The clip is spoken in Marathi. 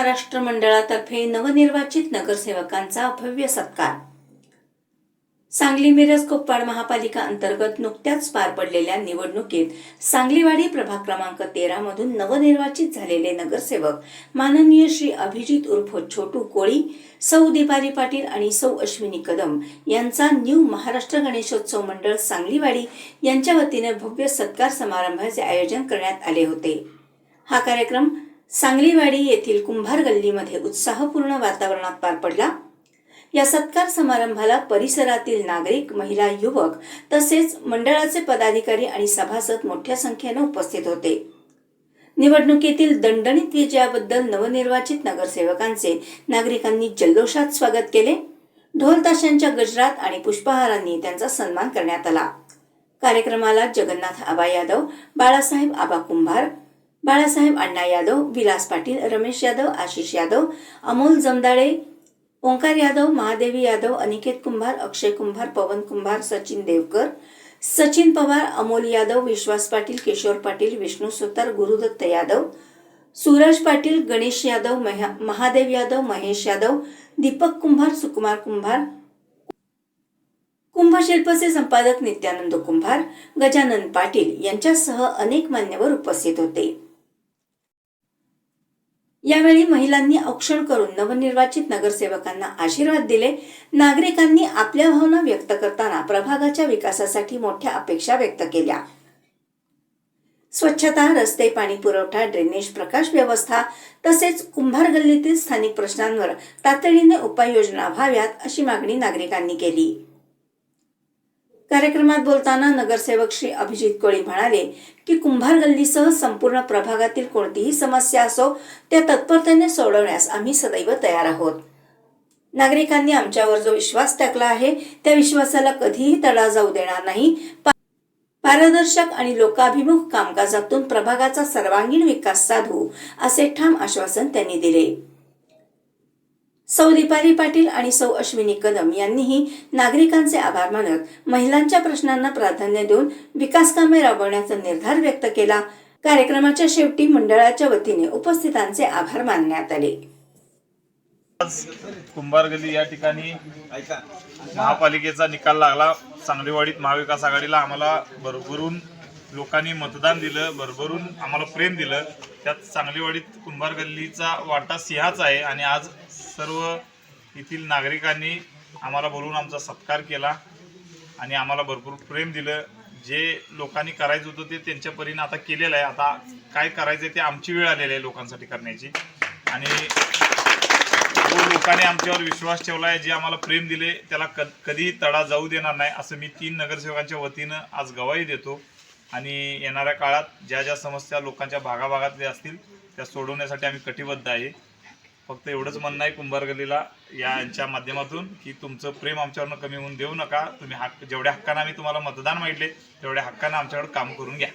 महाराष्ट्र मंडळातर्फे नवनिर्वाचित नगरसेवकांचा भव्य सत्कार। सांगली मिरज कोप्पाड महापालिका अंतर्गत नुकत्याच पार पडलेल्या निवडणुकीत सांगलीवाडी प्रभाग क्रमांक 13 मधून नवनिर्वाचित झालेले नगरसेवक माननीय श्री अभिजित उर्फ छोटू कोळी, सौ दीपाली पाटील आणि सौ अश्विनी कदम यांचा न्यू महाराष्ट्र गणेशोत्सव मंडळ सांगलीवाडी यांच्या वतीने भव्य सत्कार समारंभाचे आयोजन करण्यात आले होते। हा कार्यक्रम सांगलीवाडी येथील कुंभार गल्लीमध्ये उत्साहपूर्ण वातावरणात पार पडला। या सत्कार समारंभाला परिसरातील नागरिक, महिला, युवक तसेच मंडळाचे पदाधिकारी आणि सभासद मोठ्या संख्येने उपस्थित होते। निवडणुकीतील दणदणीत विजयाबद्दल नवनिर्वाचित नगरसेवकांचे नागरिकांनी जल्लोषात स्वागत केले। ढोल ताशांच्या गजरात आणि पुष्पहारांनी त्यांचा सन्मान करण्यात आला। कार्यक्रमाला जगन्नाथ आबा यादव, बाळासाहेब आबा कुंभार, बाळासाहेब अण्णा यादव, विलास पाटील, रमेश यादव, आशिष यादव, अमोल जमदाळे, ओंकार यादव, महादेवी यादव, अनिकेत कुंभार, अक्षय कुंभार, पवन कुंभार, सचिन देवकर, सचिन पवार, अमोल यादव, विश्वास पाटील, किशोर पाटील, विष्णू सुतार, गुरुदत्त यादव, सूरज पाटील, गणेश यादव, महादेव यादव, महेश यादव, दीपक कुंभार, सुकुमार कुंभार, कुंभशिल्पचे संपादक नित्यानंद कुंभार, गजानन पाटील यांच्यासह अनेक मान्यवर उपस्थित होते। यावेळी महिलांनी औक्षण करून नवनिर्वाचित नगरसेवकांना आशीर्वाद दिले। नागरिकांनी आपल्या भावना व्यक्त करताना प्रभागाच्या विकासासाठी मोठ्या अपेक्षा व्यक्त केल्या। स्वच्छता, रस्ते, पाणी पुरवठा, ड्रेनेज, प्रकाश व्यवस्था तसेच कुंभार गल्लीतील स्थानिक प्रश्नांवर तातडीने उपाययोजना व्हाव्यात अशी मागणी नागरिकांनी केली। कार्यक्रमात बोलताना नगरसेवक श्री अभिजित कोळी म्हणाले की कुंभार गल्लीसह संपूर्ण प्रभागातील कोणतीही समस्या असो त्या तत्परतेने सोडवण्यास आम्ही सदैव तयार आहोत। नागरिकांनी आमच्यावर जो विश्वास टाकला आहे त्या विश्वासाला कधीही तडा जाऊ देणार नाही। पारदर्शक आणि लोकाभिमुख कामकाजातून प्रभागाचा सर्वांगीण विकास साधू असे ठाम आश्वासन त्यांनी दिले। सौ दीपाली पाटील आणि सौ अश्विनी कदम यांनीही नागरिकांचे आभार मानत महिलांच्या प्रश्नांना प्राधान्य देऊन विकास कामे राबवण्याचा निर्धार व्यक्त केला। कार्यक्रमाच्या शेवटी मंडळाच्या वतीने उपस्थितांचे आभार मानण्यात आले। आज कुंभार गल्ली या ठिकाणी महापालिकेचा निकाल लागला। सांगलीवाडीत महाविकास आघाडीला आम्हाला भरभरून लोकांनी मतदान दिलं, भरभरून आम्हाला प्रेम दिलं। त्यात सांगलीवाडीत कुंभार गल्लीचा वाटा सिंहाचा आहे आणि आज सर्व येथील नागरिकांनी आम्हाला बोलवून आमचा सत्कार केला आणि आम्हाला भरपूर प्रेम दिलं। जे लोकांनी करायचं होतं ते त्यांच्या परीने आता केलेलं आहे। आता काय करायचं ते आमची वेळ आलेली आहे लोकांसाठी करण्याची आणि जो लोकांनी आमच्यावर विश्वास ठेवला आहे, जे आम्हाला प्रेम दिले त्याला कधी तडा जाऊ देणार नाही असं मी 3 नगरसेवकांच्या वतीनं आज गवाही देतो। आणि येणाऱ्या काळात ज्या ज्या समस्या लोकांच्या भागाभागातल्या असतील त्या सोडवण्यासाठी आम्ही कटिबद्ध आहे। फक्त एवढंच म्हणणं आहे कुंभार गल्लीला यांच्या माध्यमातून की तुमचं प्रेम आमच्यावरनं कमी होऊन देऊ नका। तुम्ही जेवढ्या हक्कानं आम्ही तुम्हाला मतदान मागितले तेवढ्या हक्कानं आमच्याकडे काम करून घ्या।